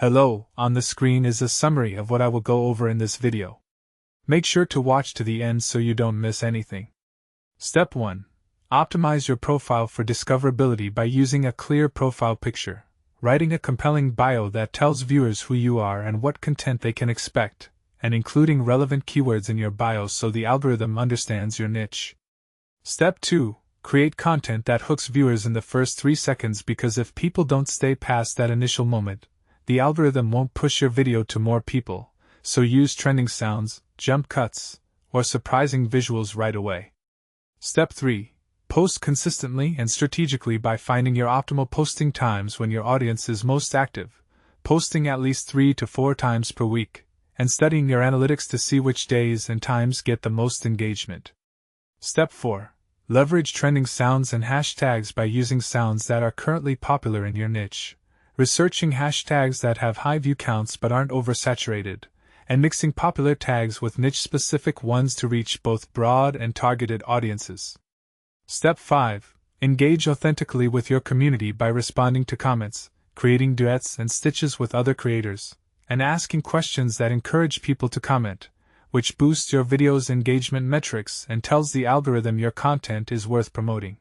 Hello, on the screen is a summary of what I will go over in this video. Make sure to watch to the end so you don't miss anything. Step 1. Optimize your profile for discoverability by using a clear profile picture, writing a compelling bio that tells viewers who you are and what content they can expect, and including relevant keywords in your bio so the algorithm understands your niche. Step 2. Create content that hooks viewers in the first 3 seconds, because if people don't stay past that initial moment, the algorithm won't push your video to more people, so use trending sounds, jump cuts, or surprising visuals right away. Step 3. Post consistently and strategically by finding your optimal posting times when your audience is most active, posting at least 3 to 4 times per week, and studying your analytics to see which days and times get the most engagement. Step 4. Leverage trending sounds and hashtags by using sounds that are currently popular in your niche, researching hashtags that have high view counts but aren't oversaturated, and mixing popular tags with niche-specific ones to reach both broad and targeted audiences. Step 5. Engage authentically with your community by responding to comments, creating duets and stitches with other creators, and asking questions that encourage people to comment, which boosts your video's engagement metrics and tells the algorithm your content is worth promoting.